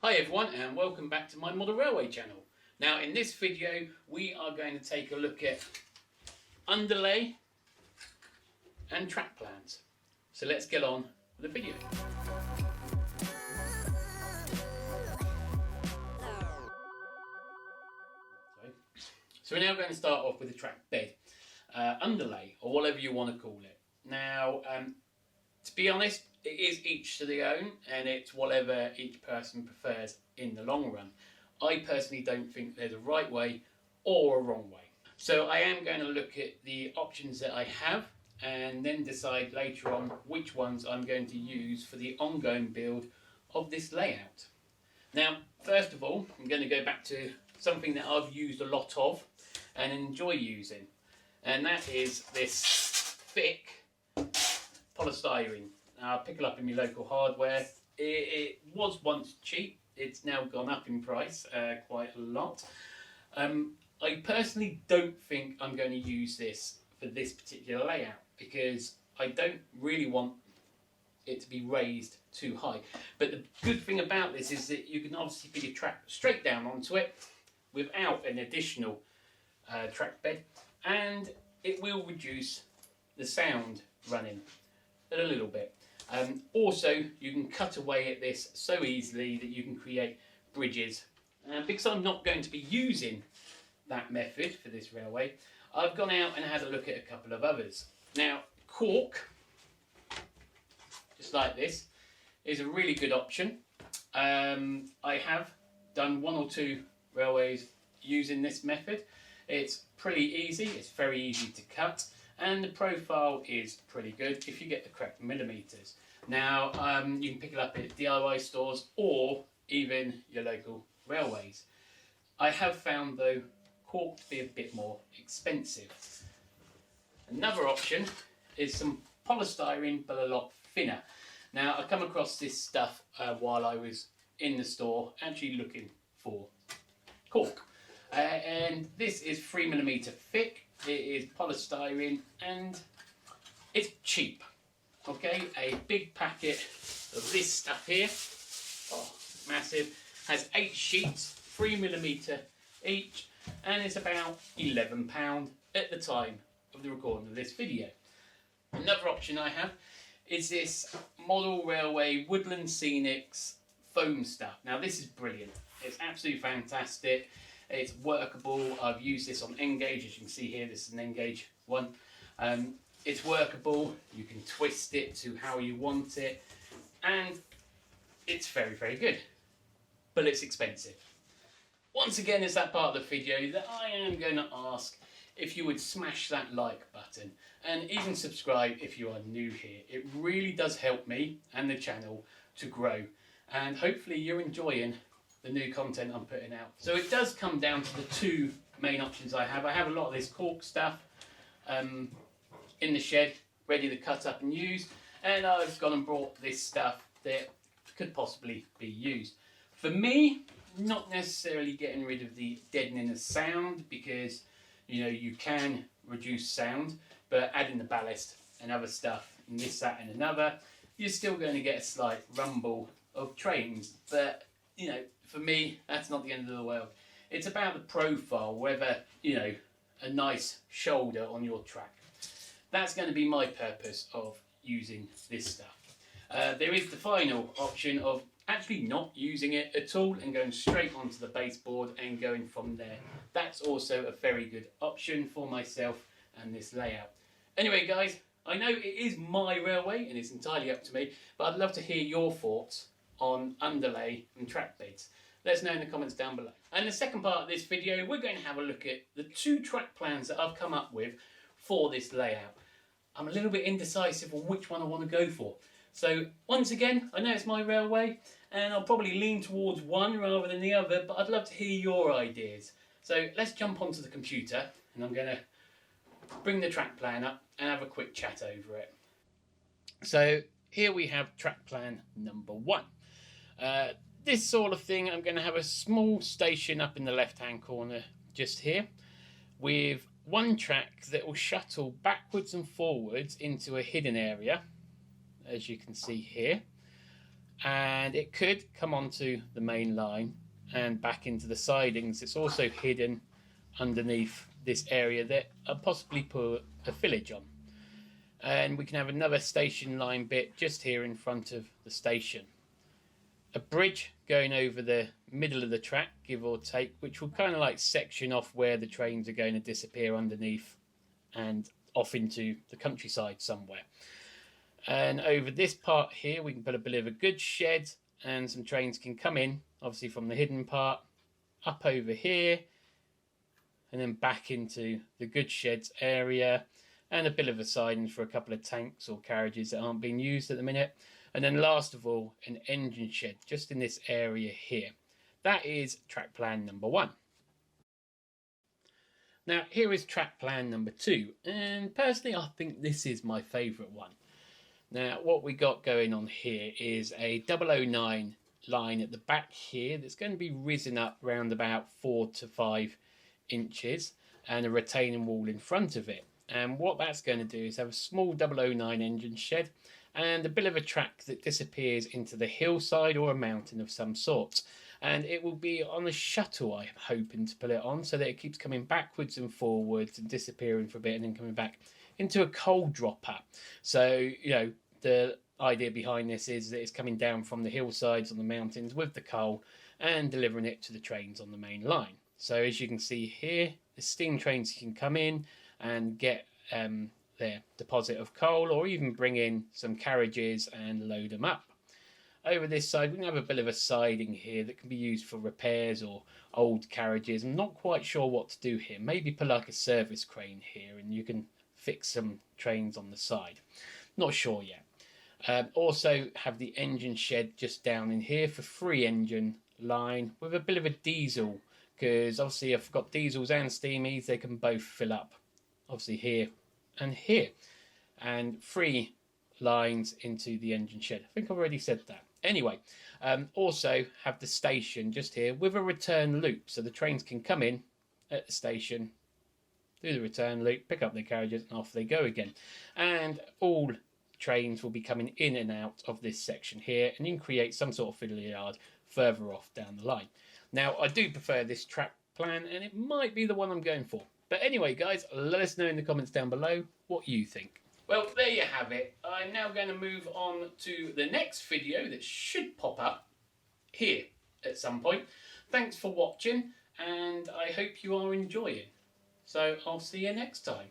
Hi everyone and welcome back to my Model Railway channel. Now in this video we are going to take a look at underlay and track plans. So let's get on with the video. So we're now going to start off with the track bed, underlay or whatever you want to call it. Now to be honest, it is each to their own and it's whatever each person prefers in the long run. I personally don't think there's a right way or a wrong way. So I am going to look at the options that I have and then decide later on which ones I'm going to use for the ongoing build of this layout. Now, first of all, I'm going to go back to something that I've used a lot of and enjoy using, and that is this thick polystyrene. I'll pick it up in my local hardware. It was once cheap, it's now gone up in price quite a lot. I personally don't think I'm going to use this for this particular layout because I don't really want it to be raised too high. But the good thing about this is that you can obviously put your track straight down onto it without an additional track bed, and it will reduce the sound running a little bit. Also, you can cut away at this so easily that you can create bridges. Because I'm not going to be using that method for this railway, I've gone out and had a look at a couple of others. Now, cork, just like this, is a really good option. I have done one or two railways using this method. It's pretty easy, it's very easy to cut, and the profile is pretty good if you get the correct millimeters. Now you can pick it up at DIY stores or even your local railways. I have found though cork to be a bit more expensive. Another option is some polystyrene but a lot thinner. Now I come across this stuff while I was in the store actually looking for cork. And this is 3mm thick, it is polystyrene and it's cheap. Okay, a big packet of this stuff here, oh, massive, has 8 sheets, 3mm each, and it's about £11 at the time of the recording of this video. Another option I have is this Model Railway Woodland Scenics foam stuff. Now this is brilliant, it's absolutely fantastic. It's workable. I've used this on N-gauge, as you can see here, this is an N-gauge one. It's workable, you can twist it to how you want it, and it's very, very good. But it's expensive. Once again, it's that part of the video that I am going to ask if you would smash that like button and even subscribe if you are new here. It really does help me and the channel to grow, and hopefully you're enjoying the new content I'm putting out. So it does come down to the two main options I have. I have a lot of this cork stuff in the shed ready to cut up and use, and I've gone and brought this stuff that could possibly be used. For me, not necessarily getting rid of the deadening of sound, because you know you can reduce sound, but adding the ballast and other stuff and this, that and another, you're still going to get a slight rumble of trains. But you know, for me, that's not the end of the world. It's about the profile, whether, you know, a nice shoulder on your track. That's going to be my purpose of using this stuff. There is the final option of actually not using it at all and going straight onto the baseboard and going from there. That's also a very good option for myself and this layout. Anyway guys, I know it is my railway and it's entirely up to me, but I'd love to hear your thoughts on underlay and track beds. Let us know in the comments down below. And the second part of this video, we're going to have a look at the two track plans that I've come up with for this layout. I'm a little bit indecisive on which one I want to go for. So once again, I know it's my railway and I'll probably lean towards one rather than the other, but I'd love to hear your ideas. So let's jump onto the computer and I'm going to bring the track plan up and have a quick chat over it. So here we have track plan number 1. This sort of thing, I'm going to have a small station up in the left hand corner just here with one track that will shuttle backwards and forwards into a hidden area, as you can see here. and it could come onto the main line and back into the sidings. It's also hidden underneath this area that I'll possibly put a village on. And we can have another station line bit just here in front of the station. A bridge going over the middle of the track, give or take, which will kind of like section off where the trains are going to disappear underneath and off into the countryside somewhere. And over this part here, we can put a bit of a goods shed, and some trains can come in, obviously from the hidden part, up over here, and then back into the goods sheds area, and a bit of a siding for a couple of tanks or carriages that aren't being used at the minute. And then last of all, an engine shed just in this area here. That is track plan number 1. Now here is track plan number 2, and personally I think this is my favourite one. Now what we got going on here is a 009 line at the back here that's going to be risen up around about 4 to 5 inches, and a retaining wall in front of it. And what that's going to do is have a small 009 engine shed and a bit of a track that disappears into the hillside or a mountain of some sort. And it will be on a shuttle, I'm hoping to put it on, so that it keeps coming backwards and forwards and disappearing for a bit and then coming back into a coal dropper. So, you know, the idea behind this is that it's coming down from the hillsides on the mountains with the coal and delivering it to the trains on the main line. So as you can see here, the steam trains can come in and get their deposit of coal, or even bring in some carriages and load them up. Over this side we can have a bit of a siding here that can be used for repairs or old carriages. I'm not quite sure what to do here. Maybe put like a service crane here and you can fix some trains on the side. Not sure yet. Also have the engine shed just down in here for 3 engine line with a bit of a diesel, because obviously if I've got diesels and steamies, they can both fill up, obviously here and here, and 3 lines into the engine shed. I think I've already said that. Anyway, also have the station just here with a return loop, so the trains can come in at the station, do the return loop, pick up their carriages, and off they go again. And all trains will be coming in and out of this section here, and you can create some sort of fiddle yard further off down the line. Now, I do prefer this track plan, and it might be the one I'm going for. But anyway, guys, let us know in the comments down below what you think. Well, there you have it. I'm now going to move on to the next video that should pop up here at some point. Thanks for watching, and I hope you are enjoying. So I'll see you next time.